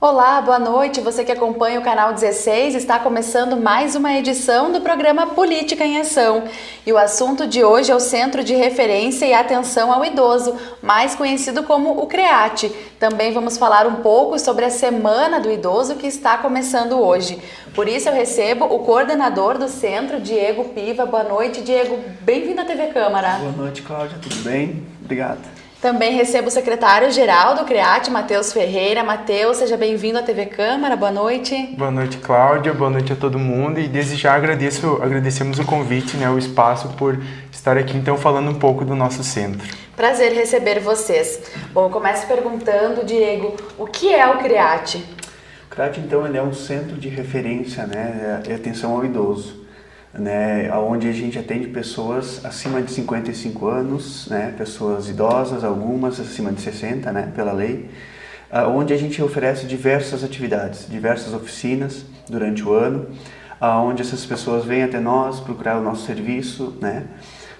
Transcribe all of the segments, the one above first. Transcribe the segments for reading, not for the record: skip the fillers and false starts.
Olá, boa noite. Você que acompanha o canal 16, está começando mais uma edição do programa Política em Ação. E o assunto de hoje é o Centro de Referência e Atenção ao Idoso, mais conhecido como o CREAT. Também vamos falar um pouco sobre a Semana do Idoso que está começando hoje. Por isso eu recebo o coordenador do centro, Diego Piva. Boa noite, Diego. Bem-vindo à TV Câmara. Boa noite, Cláudia. Tudo bem? Obrigado. Também recebo o secretário-geral do CREAT, Matheus Ferreira. Matheus, seja bem-vindo à TV Câmara, boa noite. Boa noite, Cláudia, boa noite a todo mundo e desde já agradecemos o convite, o espaço por estar aqui então falando um pouco do nosso centro. Prazer receber vocês. Bom, eu começo perguntando, Diego, o que é o CREAT? O CREAT, então, ele é um centro de referência, e atenção ao idoso. Onde a gente atende pessoas acima de 55 anos, pessoas idosas, algumas acima de 60, pela lei, onde a gente oferece diversas atividades, diversas oficinas durante o ano, onde essas pessoas vêm até nós procurar o nosso serviço.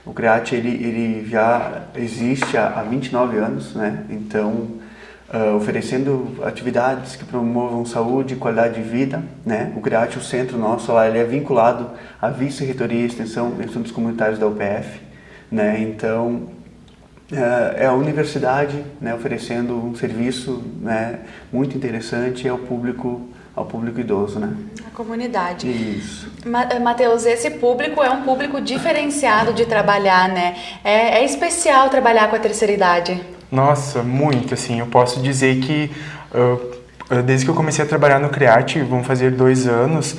O CREAT ele já existe há 29 anos, então oferecendo atividades que promovam saúde e qualidade de vida. O CREAT, o centro nosso lá, ele é vinculado à Vice-Reitoria e Extensão de Estudos Comunitários da UPF, então é a universidade oferecendo um serviço muito interessante ao público idoso. A comunidade. Isso. Matheus, esse público é um público diferenciado de trabalhar, É especial trabalhar com a terceira idade. Nossa, muito, assim, eu posso dizer que desde que eu comecei a trabalhar no CREAT, vão fazer 2 anos,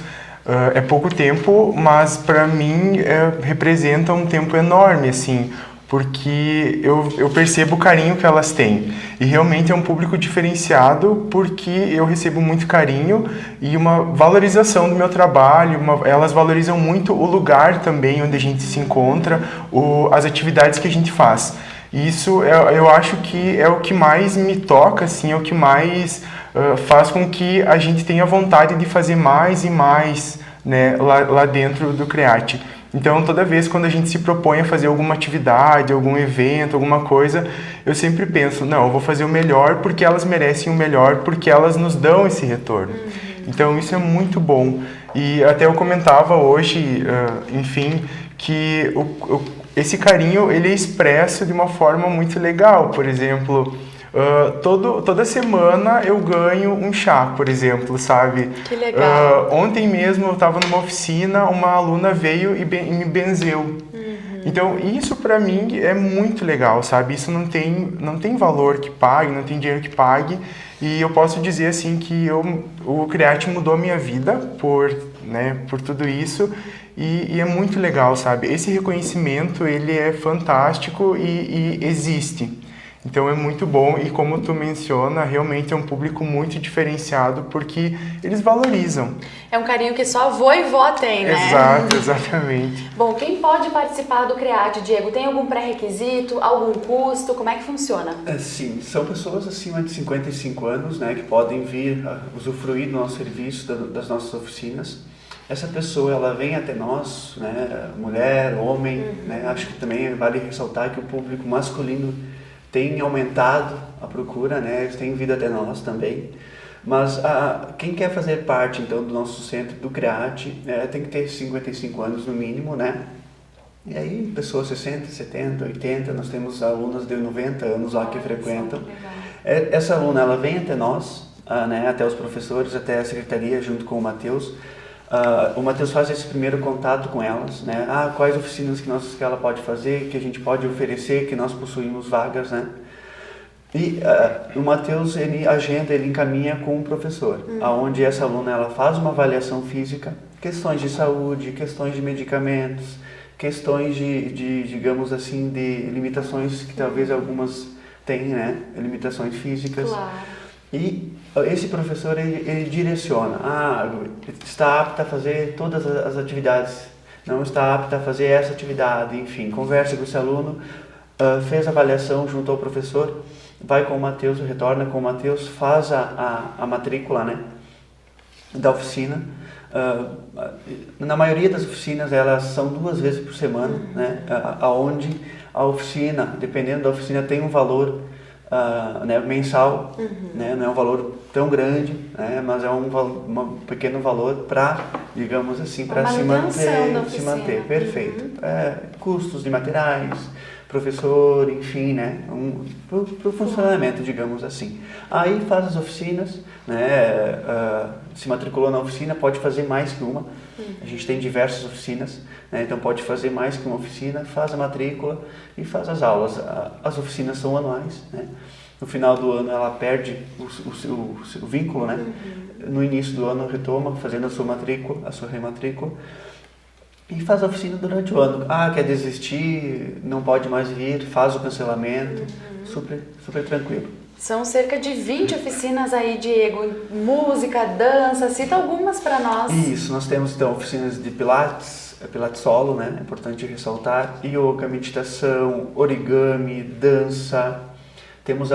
é pouco tempo, mas para mim representa um tempo enorme, assim, porque eu percebo o carinho que elas têm. E realmente é um público diferenciado porque eu recebo muito carinho e uma valorização do meu trabalho, elas valorizam muito o lugar também onde a gente se encontra, as atividades que a gente faz. Isso eu acho que é o que mais me toca, assim, é o que mais faz com que a gente tenha vontade de fazer mais e mais lá dentro do CREAT. Então, toda vez quando a gente se propõe a fazer alguma atividade, algum evento, alguma coisa, eu sempre penso, não, eu vou fazer o melhor porque elas merecem o melhor, porque elas nos dão esse retorno. Então, isso é muito bom. E até eu comentava hoje, enfim, que esse carinho ele é expresso de uma forma muito legal. Por exemplo, toda semana eu ganho um chá, por exemplo, sabe? Que legal. Ontem mesmo eu estava numa oficina, uma aluna veio e me benzeu. Então isso para mim é muito legal, sabe? Isso não tem valor que pague, não tem dinheiro que pague. E eu posso dizer assim que o CREAT mudou a minha vida por tudo isso. E é muito legal, sabe? Esse reconhecimento, ele é fantástico e existe. Então é muito bom e como tu menciona, realmente é um público muito diferenciado porque eles valorizam. É um carinho que só avô e vó tem, Exato, exatamente. Bom, quem pode participar do CREAT, Diego? Tem algum pré-requisito, algum custo? Como é que funciona? Sim, são pessoas acima de 55 anos, que podem vir usufruir do nosso serviço, das nossas oficinas. Essa pessoa, ela vem até nós, mulher, homem, acho que também vale ressaltar que o público masculino tem aumentado a procura, eles têm vindo até nós também. Mas quem quer fazer parte, então, do nosso centro, do CREAT, tem que ter 55 anos no mínimo, E aí, pessoas 60, 70, 80, nós temos alunas de 90 anos lá que frequentam. Essa aluna, ela vem até nós, até os professores, até a secretaria, junto com o Matheus. O Matheus faz esse primeiro contato com elas, quais oficinas que ela pode fazer, que a gente pode oferecer, que nós possuímos vagas, E o Matheus, ele agenda, ele encaminha com o professor, aonde essa aluna ela faz uma avaliação física, questões de saúde, questões de medicamentos, questões de digamos assim, de limitações que talvez algumas tenham, limitações físicas. Claro. E esse professor, ele direciona, está apta a fazer todas as atividades, não está apta a fazer essa atividade, enfim, conversa com esse aluno, fez a avaliação junto ao professor, vai com o Matheus, retorna com o Matheus, faz a matrícula, da oficina. Na maioria das oficinas, elas são 2 vezes por semana, aonde a oficina, dependendo da oficina, tem um valor né, mensal, né, não é um valor tão grande, né, mas é um pequeno valor para, digamos assim, para se manter, perfeito. Custos de materiais, professor, enfim, né, para o funcionamento, digamos assim. Aí faz as oficinas, né, se matriculou na oficina, pode fazer mais que uma. A gente tem diversas oficinas, né, então pode fazer mais que uma oficina, faz a matrícula e faz as aulas. As oficinas são anuais, né? No final do ano ela perde o vínculo, né? No início do ano retoma, fazendo a sua matrícula, a sua rematrícula. E faz a oficina durante o ano. Quer desistir, não pode mais vir, faz o cancelamento, super tranquilo. São cerca de 20 oficinas aí, Diego, música, dança, cita algumas para nós. Isso, nós temos então oficinas de pilates solo, né? É importante ressaltar, yoga, meditação, origami, dança. Temos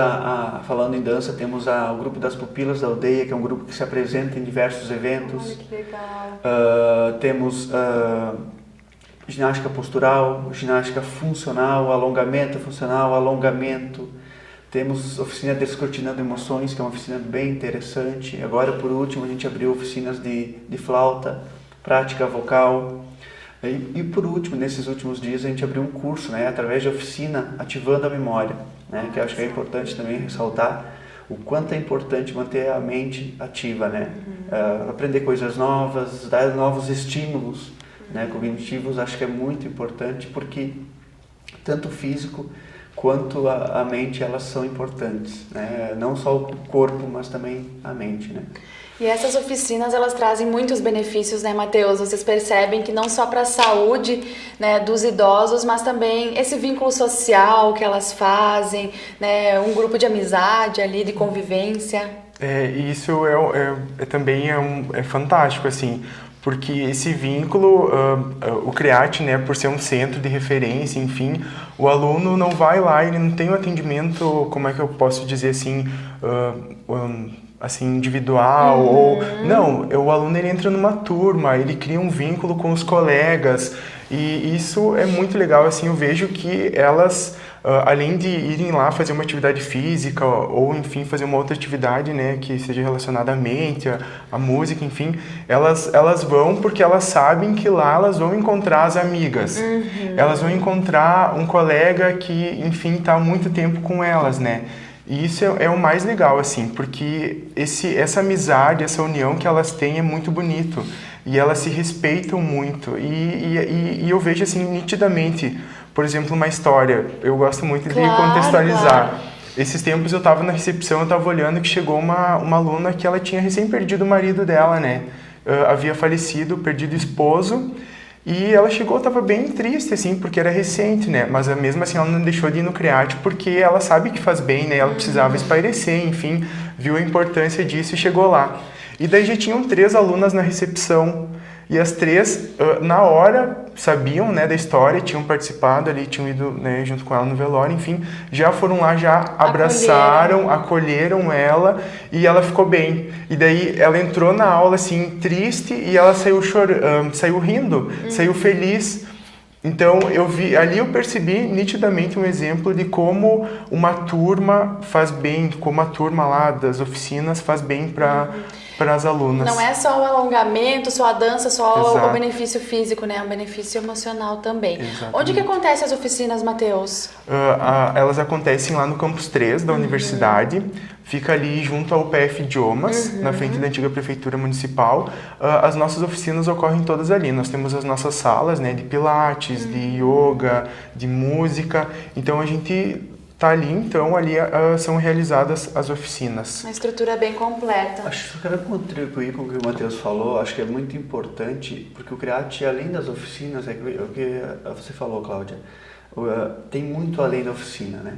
falando em dança, temos o grupo das Pupilas da Aldeia, que é um grupo que se apresenta em diversos eventos. Olha que legal. Temos ginástica postural, ginástica funcional, alongamento funcional, alongamento. Temos oficina Descortinando Emoções, que é uma oficina bem interessante. Agora, por último, a gente abriu oficinas de flauta, prática vocal. E por último, nesses últimos dias, a gente abriu um curso, né, através de oficina Ativando a Memória, né, que eu acho que é importante também ressaltar o quanto é importante manter a mente ativa, né, aprender coisas novas, dar novos estímulos, né, cognitivos, acho que é muito importante, porque tanto o físico quanto a mente, elas são importantes, né, não só o corpo, mas também a mente, né. E essas oficinas, elas trazem muitos benefícios, né, Matheus? Vocês percebem que não só para a saúde, né, dos idosos, mas também esse vínculo social que elas fazem, né, um grupo de amizade ali, de convivência. Isso também é fantástico, assim, porque esse vínculo, o CREAT, né, por ser um centro de referência, enfim, o aluno não vai lá, ele não tem um atendimento, como é que eu posso dizer assim, assim, individual, ou não, o aluno ele entra numa turma, ele cria um vínculo com os colegas, e isso é muito legal, assim, eu vejo que elas, além de irem lá fazer uma atividade física, ou enfim, fazer uma outra atividade, né, que seja relacionada à mente, à música, enfim, elas vão porque elas sabem que lá elas vão encontrar as amigas, elas vão encontrar um colega que, enfim, está há muito tempo com elas, né. E isso é o mais legal, assim, porque essa amizade, essa união que elas têm é muito bonito. E elas se respeitam muito. E eu vejo, assim, nitidamente, por exemplo, uma história. Eu gosto muito de contextualizar. Claro. Esses tempos eu estava na recepção, eu estava olhando que chegou uma aluna que ela tinha recém perdido o marido dela, né? Havia falecido, perdido o esposo. E ela chegou, estava bem triste, assim, porque era recente, né? Mas mesmo assim ela não deixou de ir no CREAT, porque ela sabe que faz bem, né? Ela precisava espairecer, enfim, viu a importância disso e chegou lá. E daí já tinham 3 alunas na recepção, e as 3, na hora, sabiam, né, da história, tinham participado ali, tinham ido, né, junto com ela no velório, enfim, já foram lá, já abraçaram, acolheram ela, e ela ficou bem. E daí ela entrou na aula, assim, triste, e ela saiu saiu rindo, saiu feliz. Então, eu percebi nitidamente um exemplo de como uma turma faz bem, como a turma lá das oficinas faz bem para as alunas. Não é só o alongamento, só a dança, só o benefício físico, né? É um benefício emocional também. Exatamente. Onde que acontecem as oficinas, Matheus? Elas acontecem lá no Campus 3 da universidade. Fica ali junto ao UPF Idiomas, na frente da antiga prefeitura municipal. As nossas oficinas ocorrem todas ali. Nós temos as nossas salas, né, de pilates, de yoga, de música. Então a gente tá ali, então ali são realizadas as oficinas. Uma estrutura bem completa. Acho que eu quero contribuir com o que o Matheus falou. Acho que é muito importante, porque o CREAT, além das oficinas, é o que você falou, Cláudia, tem muito além da oficina, né?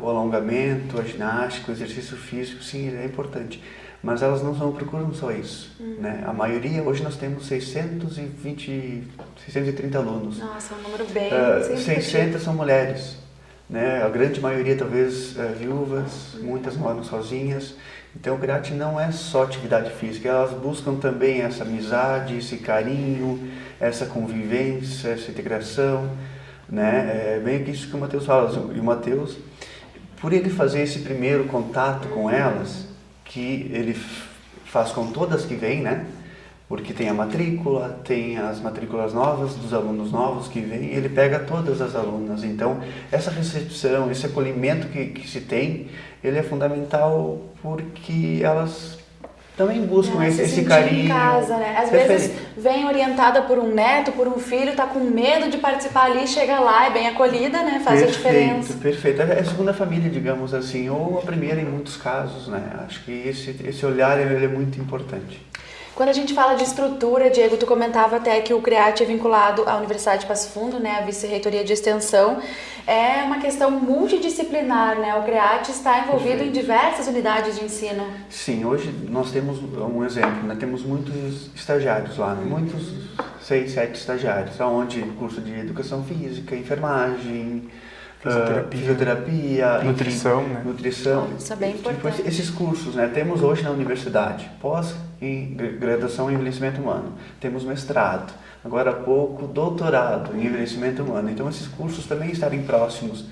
O alongamento, a ginástica, o exercício físico, sim, ele é importante. Mas elas não procuram só isso, né? A maioria, hoje nós temos 630 alunos. Nossa, um número bem 600 são mulheres, né? A grande maioria talvez viúvas, muitas moram sozinhas. Então o CREAT não é só atividade física, elas buscam também essa amizade, esse carinho, essa convivência, essa integração, né? É bem isso que o Matheus fala. E o Matheus, por ele fazer esse primeiro contato com elas, que ele faz com todas que vêm, né? Porque tem a matrícula, tem as matrículas novas dos alunos novos que vêm, ele pega todas as alunas. Então, essa recepção, esse acolhimento que se tem, ele é fundamental porque elas também buscam esse carinho. Em casa, né? Às vezes vem orientada por um neto, por um filho, tá com medo de participar ali, chega lá, é bem acolhida, né? Faz a diferença. Perfeito. É a segunda família, digamos assim, ou a primeira em muitos casos, né? Acho que esse olhar ele é muito importante. Quando a gente fala de estrutura, Diego, tu comentava até que o CREAT é vinculado à Universidade de Passo Fundo, né, a Vice-Reitoria de Extensão. É uma questão multidisciplinar, né? O CREAT está envolvido em diversas unidades de ensino. Sim, hoje nós temos um exemplo, né? Temos muitos estagiários lá, muitos 6, 7 estagiários, onde curso de educação física, enfermagem, fisioterapia, nutrição, enfim, né? Nutrição. Isso é bem importante. Tipo, esses cursos, né? Temos hoje na universidade, em graduação em envelhecimento humano, temos mestrado, agora há pouco doutorado em envelhecimento humano. Então esses cursos também estarem próximos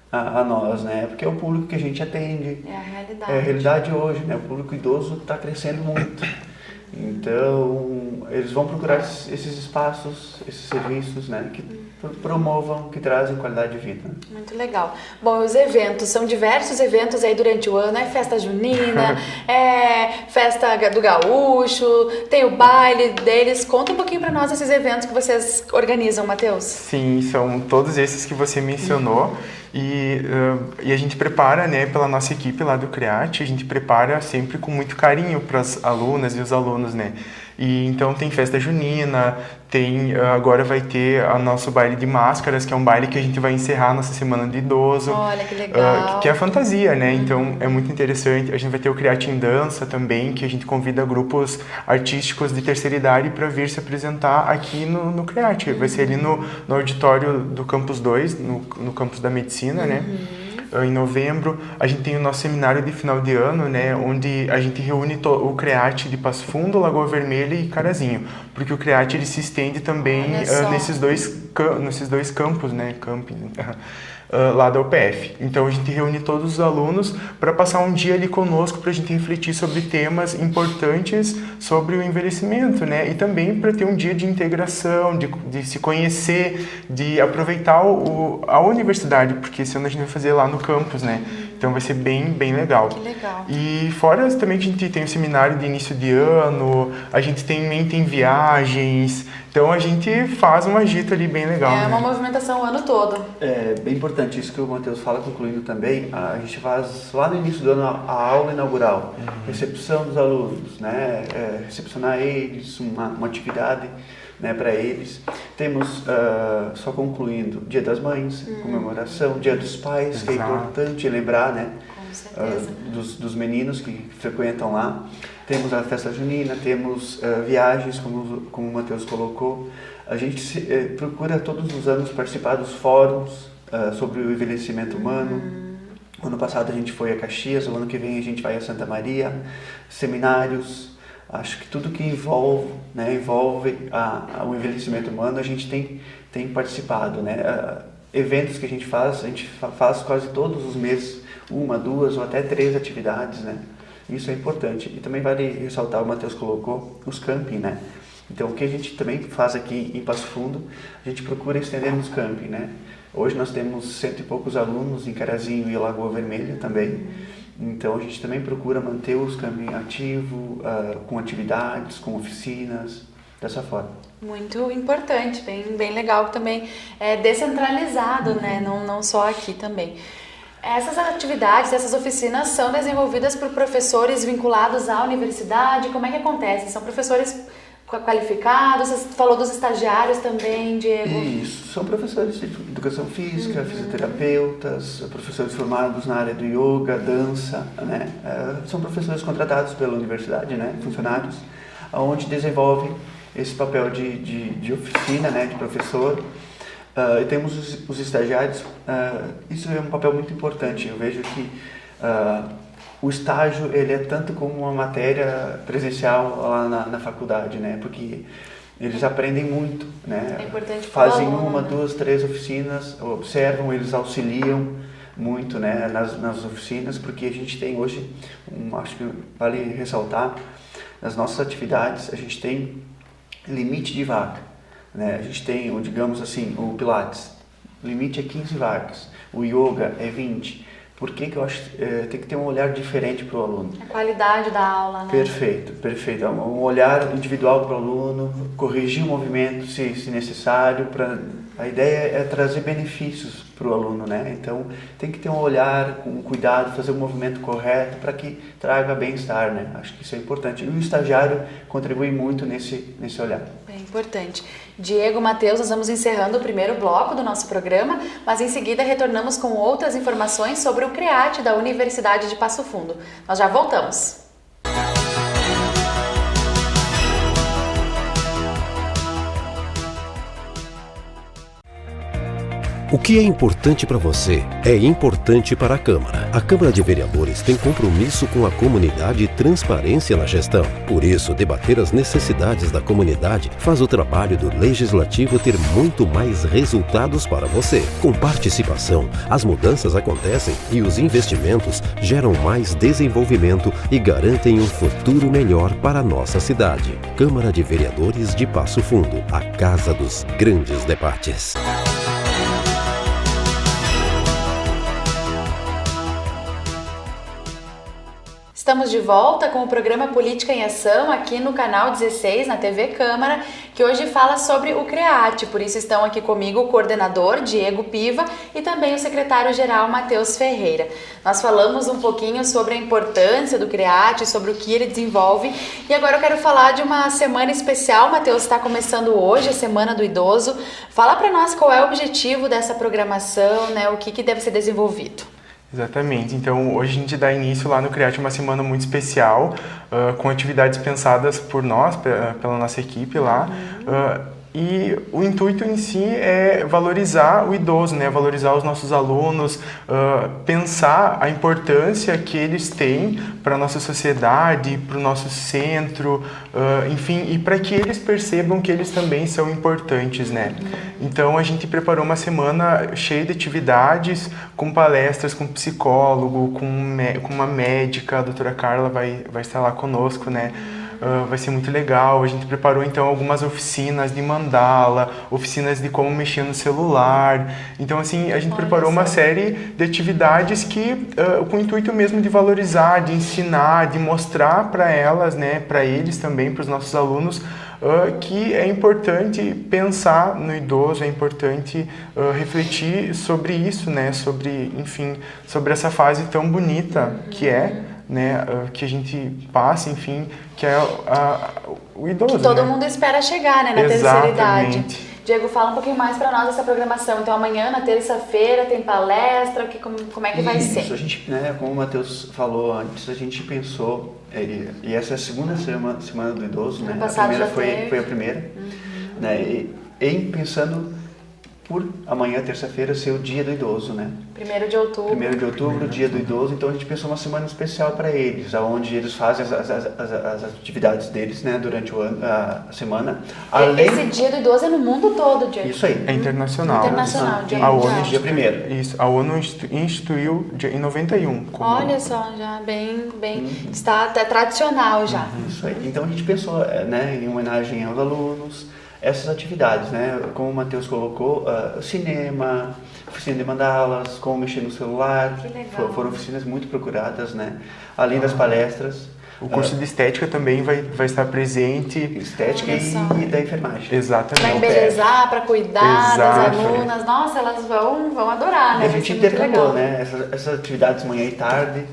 a nós, né? Porque é o público que a gente atende. É a realidade. É a realidade hoje, né? O público idoso está crescendo muito. Então, eles vão procurar esses espaços, esses serviços, né, que promovam, que trazem qualidade de vida. Muito legal. Bom, os eventos, são diversos eventos aí durante o ano, é festa junina, é festa do gaúcho, tem o baile deles. Conta um pouquinho para nós esses eventos que vocês organizam, Matheus. Sim, são todos esses que você mencionou. E a gente prepara, né, pela nossa equipe lá do CREAT, a gente prepara sempre com muito carinho para as alunas e os alunos, né? E então tem festa junina, agora vai ter o nosso baile de máscaras, que é um baile que a gente vai encerrar a nossa semana de idoso. Olha que legal. Que é a fantasia, né? Então é muito interessante. A gente vai ter o CREAT em Dança também, que a gente convida grupos artísticos de terceira idade para vir se apresentar aqui no CREAT. Vai ser ali no auditório do Campus 2, no Campus da Medicina, né? Em novembro, a gente tem o nosso seminário de final de ano, né, onde a gente reúne o CREAT de Passo Fundo, Lagoa Vermelha e Carazinho, porque o CREAT ele se estende também nesses dois campos, né, lá da UPF. Então a gente reúne todos os alunos para passar um dia ali conosco para a gente refletir sobre temas importantes sobre o envelhecimento, né? E também para ter um dia de integração, de se conhecer, de aproveitar a universidade, porque esse ano a gente vai fazer lá no campus, né? Então vai ser bem legal. Que legal. E fora também que a gente tem o seminário de início de ano, a gente tem viagens, então a gente faz uma agita ali bem legal. É uma movimentação o ano todo. É bem importante isso que o Matheus fala, concluindo também, a gente faz lá no início do ano a aula inaugural, recepção dos alunos, né? Recepcionar eles, uma atividade, né, para eles. Temos, só concluindo, Dia das Mães, comemoração, Dia dos Pais, Exato. que é importante lembrar, né? Com certeza. Dos meninos que frequentam lá. Temos a festa junina, temos viagens, como o Matheus colocou. A gente procura todos os anos participar dos fóruns sobre o envelhecimento humano. O ano passado a gente foi a Caxias, o ano que vem a gente vai a Santa Maria, seminários. Acho que tudo que envolve o envelhecimento humano, a gente tem participado, né? Eventos que a gente faz quase todos os meses, 1, 2 ou até 3 atividades, né? Isso é importante. E também vale ressaltar, o Matheus colocou, os camping, né? Então, o que a gente também faz aqui em Passo Fundo, a gente procura estender nos camping, né? Hoje nós temos 100 e poucos alunos em Carazinho e Lagoa Vermelha também. Então, a gente também procura manter os camping ativos, com atividades, com oficinas, dessa forma. Muito importante, bem legal também. É descentralizado, né? Não só aqui também. Essas atividades, essas oficinas são desenvolvidas por professores vinculados à universidade? Como é que acontece? São professores qualificados? Você falou dos estagiários também, Diego? Isso, são professores de educação física, fisioterapeutas, professores formados na área do yoga, dança, né? São professores contratados pela universidade, né? Funcionários, onde desenvolvem esse papel de oficina, né? De professor. E temos os estagiários, isso é um papel muito importante. Eu vejo que o estágio ele é tanto como uma matéria presencial lá na faculdade, né? Porque eles aprendem muito, né? É importante Fazem aluno, 1, 2, 3 oficinas, observam, eles auxiliam, muito, né, nas oficinas, porque a gente tem hoje, acho que vale ressaltar, nas nossas atividades a gente tem limite de vaga, né? A gente tem, digamos assim, o Pilates, o limite é 15 vagas, o Yoga é 20. Por que eu acho que tem que ter um olhar diferente para o aluno? A qualidade da aula, né? Perfeito, perfeito. Um olhar individual para o aluno, corrigir o movimento se necessário. A ideia é trazer benefícios para o aluno, né? Então tem que ter um olhar com cuidado, fazer o movimento correto para que traga bem-estar, né? Acho que isso é importante. E o estagiário contribui muito nesse olhar. É importante. Diego, Matheus, nós vamos encerrando o primeiro bloco do nosso programa, mas em seguida retornamos com outras informações sobre o CREAT da Universidade de Passo Fundo. Nós já voltamos. O que é importante para você é importante para a Câmara. A Câmara de Vereadores tem compromisso com a comunidade e transparência na gestão. Por isso, debater as necessidades da comunidade faz o trabalho do Legislativo ter muito mais resultados para você. Com participação, as mudanças acontecem e os investimentos geram mais desenvolvimento e garantem um futuro melhor para a nossa cidade. Câmara de Vereadores de Passo Fundo, a casa dos grandes debates. Estamos de volta com o programa Política em Ação aqui no canal 16, na TV Câmara, que hoje fala sobre o CREAT. Por isso estão aqui comigo o coordenador Diego Piva e também o secretário-geral Matheus Ferreira. Nós falamos um pouquinho sobre a importância do CREAT, sobre o que ele desenvolve. E agora eu quero falar de uma semana especial. Matheus, está começando hoje, a Semana do Idoso. Fala para nós qual é o objetivo dessa programação, né? O que deve ser desenvolvido. Exatamente. Então, hoje a gente dá início lá no CREAT uma semana muito especial, com atividades pensadas por nós, pela nossa equipe lá. E o intuito em si é valorizar o idoso, né? Valorizar os nossos alunos, pensar a importância que eles têm para a nossa sociedade, para o nosso centro, enfim, e para que eles percebam que eles também são importantes, né? Então, a gente preparou uma semana cheia de atividades, com palestras, com psicólogo, com uma médica, a doutora Carla vai estar lá conosco, né? Vai ser muito legal. A gente preparou então algumas oficinas de mandala, oficinas de como mexer no celular. Então assim, a gente preparou uma série de atividades que com o intuito mesmo de valorizar, de ensinar, de mostrar para elas, né, para eles também, para os nossos alunos, que é importante pensar no idoso, é importante refletir sobre isso, né, sobre essa fase tão bonita que é, né, que a gente passa, enfim, que é o idoso, que todo né? mundo espera chegar, né, na terceira idade. Diego, fala um pouquinho mais para nós dessa programação. Então, amanhã, na terça-feira, tem palestra, como é que vai ser? Isso, a gente, né, como o Matheus falou antes, a gente pensou, e essa é a segunda semana do idoso, né? A primeira foi a primeira, né? E pensando por amanhã, terça-feira, ser o dia do idoso, né? 1º de outubro. 1º de outubro, dia do idoso. Então a gente pensou uma semana especial para eles, onde eles fazem as atividades deles, né, durante o ano, a semana. Esse dia do idoso é no mundo todo, Diego. Isso aí. É internacional. Dia a ONU, dia 1º. Isso, a ONU instituiu em 91. Olha só, já bem está até tradicional já. Isso aí. Então a gente pensou, né, em homenagem aos alunos, essas atividades, né? Como o Matheus colocou, cinema, oficina de mandalas, como mexer no celular. Que legal. Foram oficinas muito procuradas, né? Além das palestras. O curso de estética também vai estar presente. Estética e da enfermagem. Exatamente. Para embelezar, para cuidar das alunas. Nossa, elas vão adorar, né? A gente intercalou, né? Essas atividades manhã e tarde.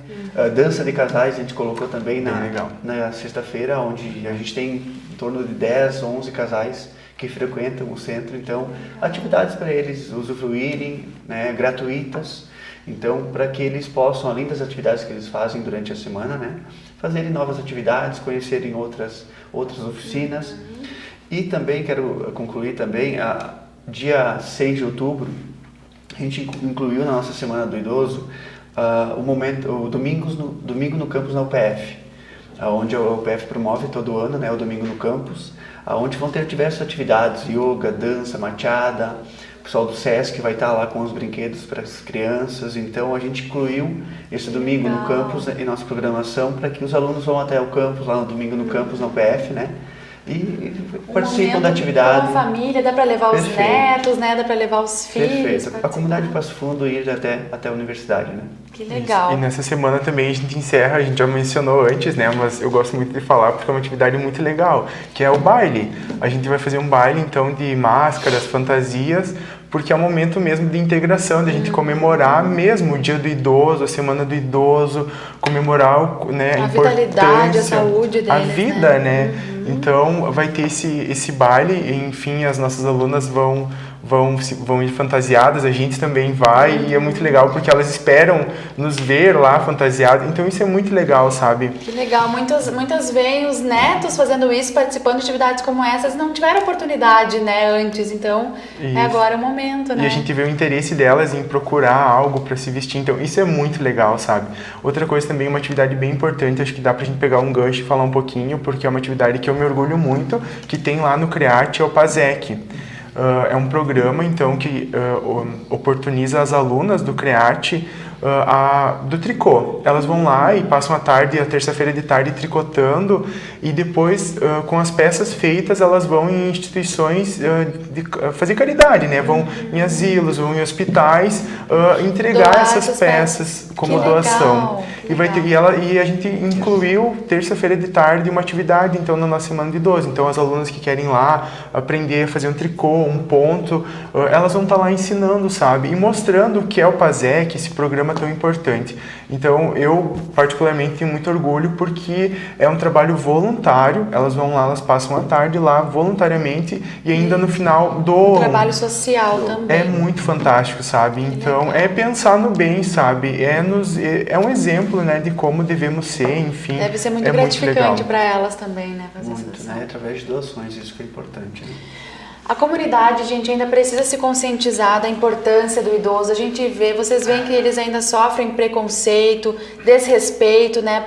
Dança de casais a gente colocou também na sexta-feira, onde a gente tem em torno de 10, 11 casais que frequentam o centro. Então, atividades para eles usufruírem, né, gratuitas. Então, para que eles possam, além das atividades que eles fazem durante a semana, né, fazerem novas atividades, conhecerem outras oficinas. E também quero concluir também, dia 6 de outubro, a gente incluiu na nossa Semana do Idoso o domingo no campus na UPF, onde a UPF promove todo ano, né, o Domingo no Campus, onde vão ter diversas atividades, yoga, dança, machada, O pessoal do SESC vai estar lá com os brinquedos para as crianças. Então, a gente incluiu esse domingo no campus em nossa programação para que os alunos vão até o campus, lá no domingo no campus, na UPF, né? E participam da atividade. Com a família, dá para levar os netos, né? Dá para levar os filhos. Perfeito. A comunidade de Passo Fundo ir até a universidade, né? Que legal. Isso. E nessa semana também a gente encerra, a gente já mencionou antes, né? Mas eu gosto muito de falar porque é uma atividade muito legal, que é o baile. A gente vai fazer um baile, então, de máscaras, fantasias, porque é um momento mesmo de integração, de a gente comemorar mesmo o Dia do Idoso, a Semana do Idoso, comemorar, né, a vitalidade, a saúde deles, a vida, né? Então, vai ter esse baile, e, enfim, as nossas alunas vão ir fantasiadas, a gente também vai, e é muito legal porque elas esperam nos ver lá fantasiadas, então isso é muito legal, sabe? Que legal, muitas veem os netos fazendo isso, participando de atividades como essas, não tiveram oportunidade, né, antes, então é agora o momento, né? E a gente vê o interesse delas em procurar algo para se vestir, então isso é muito legal, sabe? Outra coisa também, uma atividade bem importante, acho que dá pra gente pegar um gancho e falar um pouquinho, porque é uma atividade que eu me orgulho muito, que tem lá no CREAT, é o PASEC. É um programa, então, que oportuniza as alunas do CREAT do tricô. Elas vão lá e passam a terça-feira de tarde tricotando e depois, com as peças feitas, elas vão em instituições fazer caridade, né? Vão em asilos, vão em hospitais entregar essas peças como doação. E a gente incluiu terça-feira de tarde uma atividade, então, na nossa semana de idoso. Então, as alunas que querem lá aprender a fazer um tricô, um ponto, elas vão estar lá ensinando, sabe? E mostrando o que é o PASEC, esse programa tão importante. Então, eu particularmente tenho muito orgulho porque é um trabalho voluntário, elas vão lá, elas passam a tarde lá voluntariamente e ainda no final doam. Um trabalho social também. É muito fantástico, sabe? Então, é pensar no bem, sabe? É um exemplo, né, de como devemos ser, enfim. Deve ser muito gratificante para elas também, né? Fazer muito, né? Através de doações, isso que é importante, né? A comunidade, gente, ainda precisa se conscientizar da importância do idoso. A gente vê, vocês veem que eles ainda sofrem preconceito, desrespeito, né?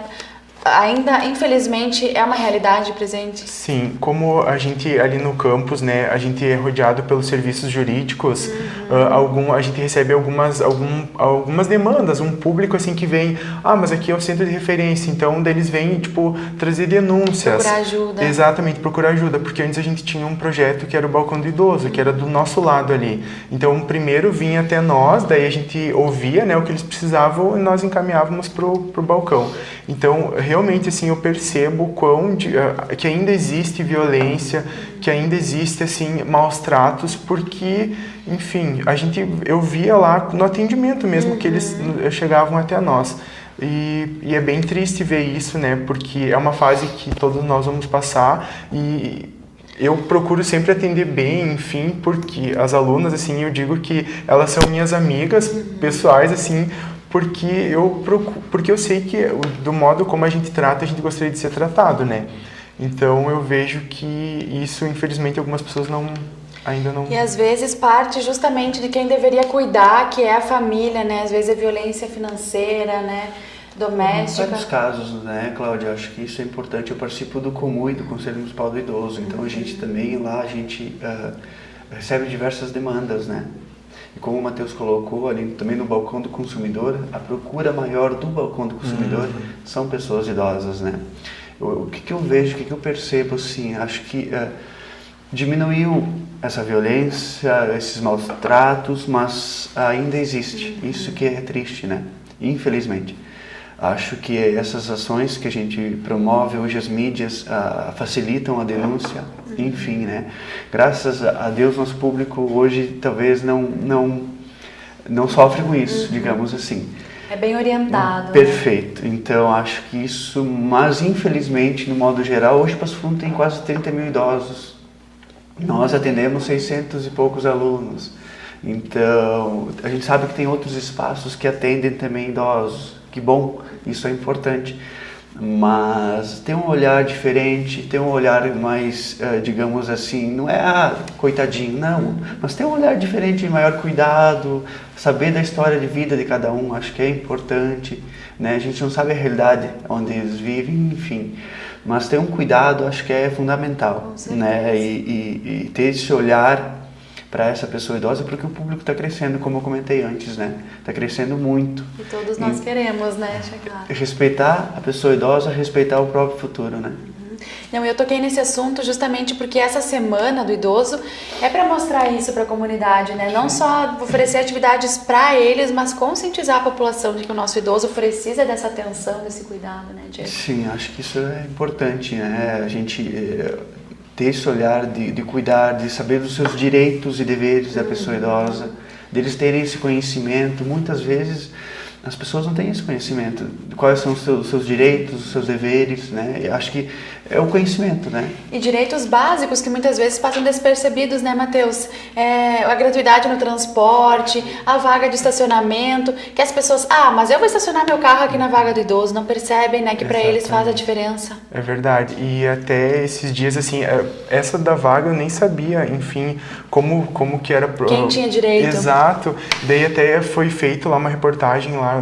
Ainda, infelizmente, é uma realidade presente. Sim, como a gente ali no campus, né, a gente é rodeado pelos serviços jurídicos, a gente recebe algumas demandas, um público assim que vem, mas aqui é o centro de referência, então eles vêm, tipo, trazer denúncias. Procurar ajuda. Exatamente, procurar ajuda, porque antes a gente tinha um projeto que era o Balcão do Idoso, que era do nosso lado ali. Então, primeiro vinha até nós, daí a gente ouvia, né, o que eles precisavam e nós encaminhávamos pro balcão. Então, realmente, assim, eu percebo que ainda existe violência, que ainda existe, assim, maus tratos, porque, enfim, eu via lá no atendimento mesmo que eles chegavam até nós. E é bem triste ver isso, né, porque é uma fase que todos nós vamos passar e eu procuro sempre atender bem, enfim, porque as alunas, assim, eu digo que elas são minhas amigas pessoais, assim, porque eu sei que do modo como a gente trata, a gente gostaria de ser tratado, né? Então eu vejo que isso, infelizmente, algumas pessoas ainda não... E às vezes parte justamente de quem deveria cuidar, que é a família, né? Às vezes é violência financeira, né? Doméstica. Em vários casos, né, Cláudia? Acho que isso é importante. Eu participo do COMUI, do Conselho Municipal do Idoso, então a gente também lá, recebe diversas demandas, né? E como o Matheus colocou ali também no balcão do consumidor, a procura maior do balcão do consumidor são pessoas idosas, né? O que eu vejo, o que eu percebo, assim, acho que diminuiu essa violência, esses maus tratos, mas ainda existe. Isso que é triste, né? Infelizmente. Acho que essas ações que a gente promove hoje, as mídias facilitam a denúncia, enfim, né? Graças a Deus, nosso público hoje talvez não sofre com isso, digamos assim. É bem orientado. Perfeito. Né? Então, acho que isso, mas infelizmente, no modo geral, hoje Passo Fundo tem quase 30 mil idosos. Nós atendemos 600 e poucos alunos. Então, a gente sabe que tem outros espaços que atendem também idosos. Que bom, isso é importante, mas tem um olhar diferente, tem um olhar mais, digamos assim, não é coitadinho, não, mas tem um olhar diferente, maior cuidado, saber da história de vida de cada um, acho que é importante, né? A gente não sabe a realidade onde eles vivem, enfim, mas ter um cuidado acho que é fundamental, né? E ter esse olhar para essa pessoa idosa, porque o público está crescendo, como eu comentei antes, né? Está crescendo muito. E todos nós queremos, né, chegar. Respeitar a pessoa idosa, respeitar o próprio futuro, né? Não, eu toquei nesse assunto justamente porque essa semana do idoso é para mostrar isso para a comunidade, né? Não só oferecer atividades para eles, mas conscientizar a população de que o nosso idoso precisa dessa atenção, desse cuidado, né, Diego? Sim, acho que isso é importante, né? A gente ter esse olhar de cuidar, de saber dos seus direitos e deveres da pessoa idosa, deles terem esse conhecimento. Muitas vezes as pessoas não têm esse conhecimento de quais são os seus direitos, os seus deveres, né? Eu acho que é o conhecimento, né? E direitos básicos que muitas vezes passam despercebidos, né, Matheus? A gratuidade no transporte, a vaga de estacionamento, que as pessoas, mas eu vou estacionar meu carro aqui na vaga do idoso, não percebem, né, que para eles faz a diferença. É verdade, e até esses dias, assim, essa da vaga eu nem sabia, enfim, como que era... Quem tinha direito. Exato, daí até foi feito lá uma reportagem lá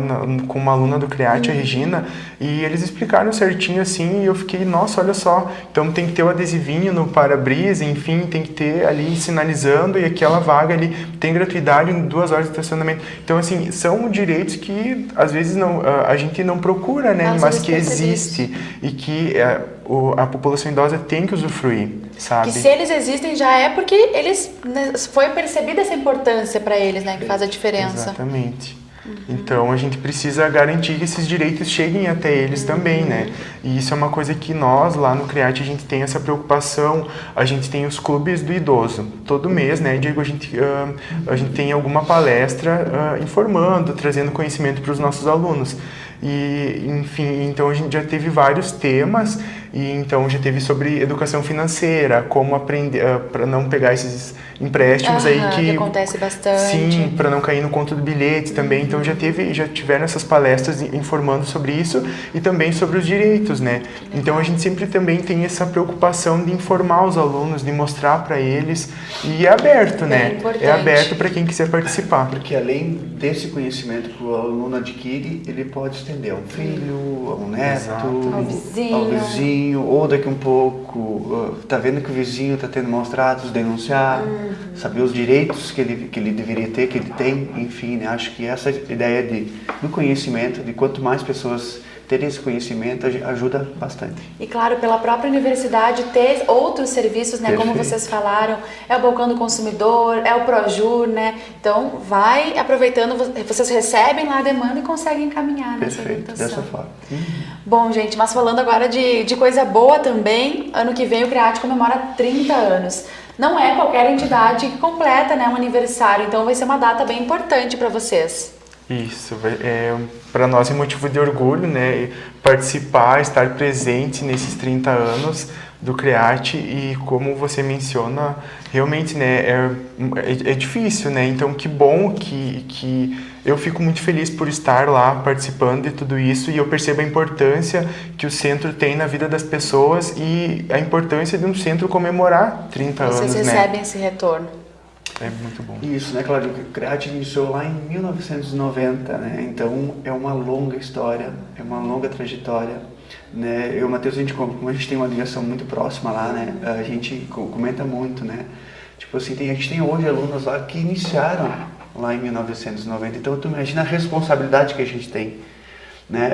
com uma aluna do CREAT, a Regina, e eles explicaram certinho assim, e eu fiquei, nossa, olha só, então tem que ter o adesivinho no para-brisa, enfim, tem que ter ali sinalizando, e aquela vaga ali tem gratuidade em 2 horas de estacionamento. Então, assim, são direitos que às vezes a gente não procura, né, mas que existe, e que a população idosa tem que usufruir, sabe? Que se eles existem já é porque foi percebida essa importância para eles, né, que faz a diferença. Exatamente. Então a gente precisa garantir que esses direitos cheguem até eles também, né? E isso é uma coisa que nós lá no CREAT a gente tem essa preocupação. A gente tem os clubes do idoso. Todo mês, né, Diego, a gente tem alguma palestra informando, trazendo conhecimento para os nossos alunos. E, enfim, então a gente já teve vários temas, e então já teve sobre educação financeira, como aprender para não pegar esses empréstimos aí que acontece bastante. Sim, para não cair no conto do bilhete também. Então já tiveram essas palestras informando sobre isso e também sobre os direitos, né? Então a gente sempre também tem essa preocupação de informar os alunos, de mostrar para eles, e é aberto, né? Importante. É aberto para quem quiser participar. Porque além desse conhecimento que o aluno adquire, ele pode estender a um filho, a um neto, ao vizinho, ou daqui um pouco, tá vendo que o vizinho está tendo maus tratos, denunciar, saber os direitos que ele deveria ter, que ele tem, enfim, né? Acho que essa ideia do conhecimento, de quanto mais pessoas terem esse conhecimento, ajuda bastante. E claro, pela própria universidade ter outros serviços, né? Perfeito. Como vocês falaram, é o Balcão do Consumidor, é o Projur, né? Então, vai aproveitando, vocês recebem lá a demanda e conseguem encaminhar nessa orientação. Dessa forma. Bom, gente, mas falando agora de coisa boa também, ano que vem o CREAT comemora 30 anos. Não é qualquer entidade que completa, né, um aniversário, então vai ser uma data bem importante para vocês. Isso, para nós é motivo de orgulho, né, participar, estar presente nesses 30 anos do CREAT, e como você menciona, realmente, né, é difícil, né, então que bom que eu fico muito feliz por estar lá participando de tudo isso, e eu percebo a importância que o centro tem na vida das pessoas e a importância de um centro comemorar 30 anos, né. Vocês recebem esse retorno. É muito bom. Isso, né, Cláudio? O CREAT iniciou lá em 1990, né? Então é uma longa história, é uma longa trajetória, né? Eu e o Matheus, como a gente tem uma ligação muito próxima lá, né? A gente comenta muito, né? Tipo assim, a gente tem hoje alunos lá que iniciaram lá em 1990, então tu imagina a responsabilidade que a gente tem, né?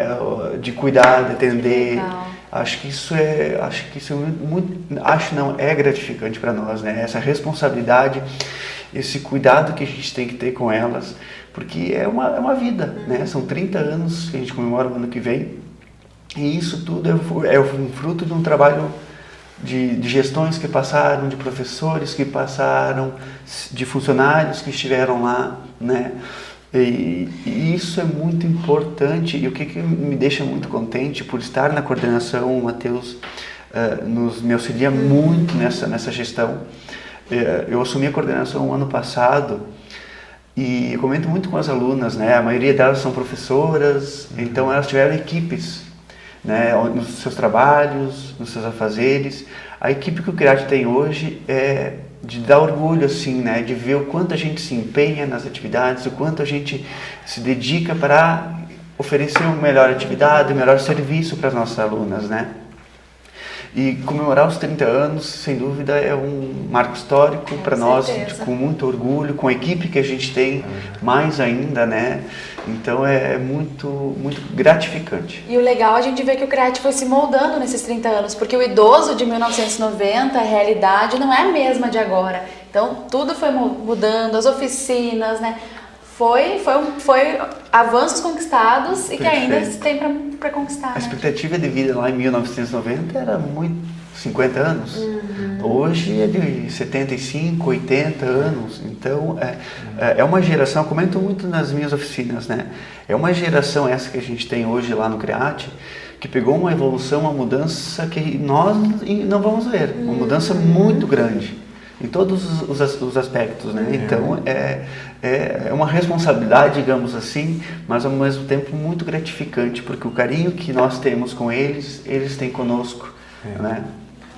De cuidar, de atender. Acho que isso é gratificante para nós, né? Essa responsabilidade, esse cuidado que a gente tem que ter com elas, porque é uma vida, né? São 30 anos que a gente comemora no ano que vem, e isso tudo é um fruto de um trabalho de gestões que passaram, de professores que passaram, de funcionários que estiveram lá, né? E isso é muito importante, e o que me deixa muito contente por estar na coordenação, o Matheus me auxilia muito nessa gestão. Eu assumi a coordenação ano passado e eu comento muito com as alunas, né? A maioria delas são professoras, então elas tiveram equipes, né? Nos seus trabalhos, nos seus afazeres. A equipe que o CREAT tem hoje é de dar orgulho, assim, né? De ver o quanto a gente se empenha nas atividades, o quanto a gente se dedica para oferecer uma melhor atividade, um melhor serviço para as nossas alunas, né? E comemorar os 30 anos, sem dúvida, é um marco histórico para nós, com muito orgulho, com a equipe que a gente tem, mais ainda, né? Então é muito, muito gratificante. E o legal é a gente ver que o CREAT foi se moldando nesses 30 anos, porque o idoso de 1990, a realidade não é a mesma de agora. Então tudo foi mudando, as oficinas, né? Foi avanços conquistados e que ainda tem para conquistar. A expectativa de vida lá em 1990 era muito 50 anos. Hoje é de 75, 80 anos. Então é uma geração, eu comento muito nas minhas oficinas, né? É uma geração essa que a gente tem hoje lá no CREAT, que pegou uma evolução, uma mudança que nós não vamos ver. Uma mudança muito grande. Em todos os aspectos, né? Então é uma responsabilidade, digamos assim, mas ao mesmo tempo muito gratificante, porque o carinho que nós temos com eles têm conosco, né?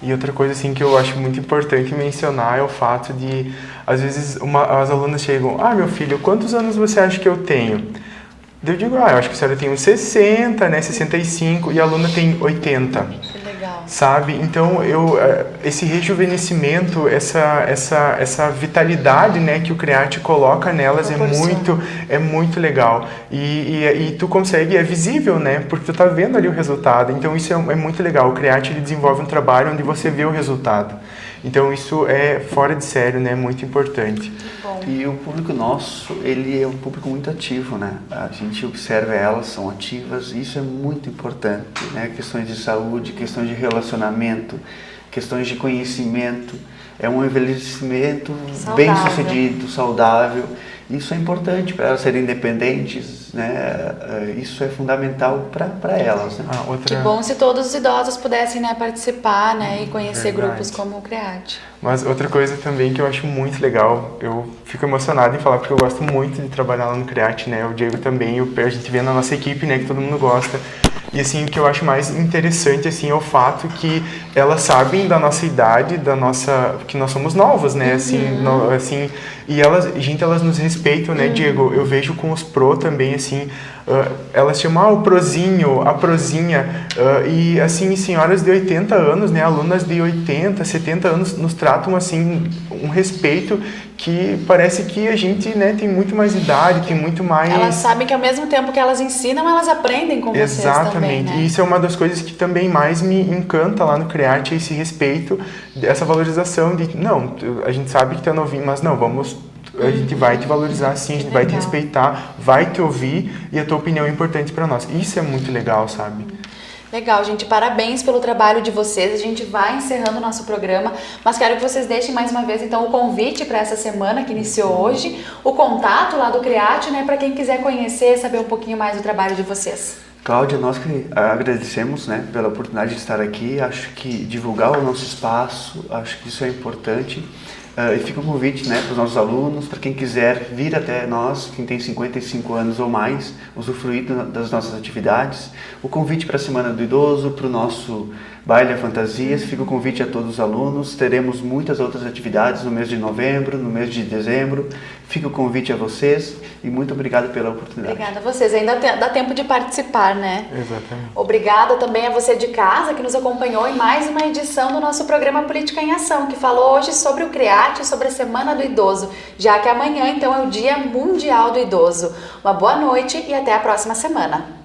E outra coisa assim que eu acho muito importante mencionar é o fato de, às vezes, as alunas chegam: meu filho, quantos anos você acha que eu tenho? Eu digo: eu acho que a senhora tem uns 60, né, 65, e a aluna tem 80. Que legal. Sabe? Então, esse rejuvenescimento, essa vitalidade, né, que o CREAT coloca nelas é muito legal. E tu consegue, é visível, né? Porque tu tá vendo ali o resultado. Então, isso é muito legal. O CREAT, ele desenvolve um trabalho onde você vê o resultado. Então, isso é fora de sério, né? Muito importante. Bom. E o público nosso, ele é um público muito ativo, né? A gente observa elas, são ativas, e isso é muito importante, né? Questões de saúde, questões de relacionamento, questões de conhecimento. É um envelhecimento bem sucedido, saudável. Isso é importante para elas serem independentes, né? Isso é fundamental para elas, né? Que bom se todos os idosos pudessem, né, participar, né, e conhecer grupos como o CREAT. Mas outra coisa também que eu acho muito legal, eu fico emocionado em falar porque eu gosto muito de trabalhar lá no CREAT, né? O Diego também, a gente vê na nossa equipe, né, que todo mundo gosta. E assim, o que eu acho mais interessante assim é o fato que elas sabem da nossa idade, que nós somos novos, né? Assim, e elas nos respeitam, né, Diego? Eu vejo com os pro também, assim, elas chamam o prozinho, a prozinha, e assim, senhoras de 80 anos, né, alunas de 80, 70 anos nos tratam assim, um respeito que parece que a gente, né, tem muito mais idade, tem muito mais... Elas sabem que ao mesmo tempo que elas ensinam, elas aprendem com vocês também, né? Exatamente, e isso é uma das coisas que também mais me encanta lá no CREAT, esse respeito, essa valorização de, não, a gente sabe que tá novinho, mas não, a gente vai te valorizar sim, a gente vai te respeitar, vai te ouvir, e a tua opinião é importante para nós. Isso é muito legal, sabe? Legal, gente. Parabéns pelo trabalho de vocês. A gente vai encerrando o nosso programa, mas quero que vocês deixem mais uma vez, então, o convite para essa semana que iniciou hoje, o contato lá do CREAT, né, para quem quiser conhecer, saber um pouquinho mais do trabalho de vocês. Cláudia, nós que agradecemos, né, pela oportunidade de estar aqui. Acho que divulgar o nosso espaço, acho que isso é importante. E fica um convite, né, para os nossos alunos, para quem quiser vir até nós, quem tem 55 anos ou mais, usufruir das nossas atividades. O convite para a Semana do Idoso, para o nosso Baile a Fantasias, fica o convite a todos os alunos. Teremos muitas outras atividades no mês de novembro, no mês de dezembro. Fica o convite a vocês e muito obrigado pela oportunidade. Obrigada a vocês. Ainda dá tempo de participar, né? Exatamente. Obrigada também a você de casa que nos acompanhou em mais uma edição do nosso programa Política em Ação, que falou hoje sobre o CREAT, sobre a Semana do Idoso, já que amanhã, então, é o Dia Mundial do Idoso. Uma boa noite e até a próxima semana.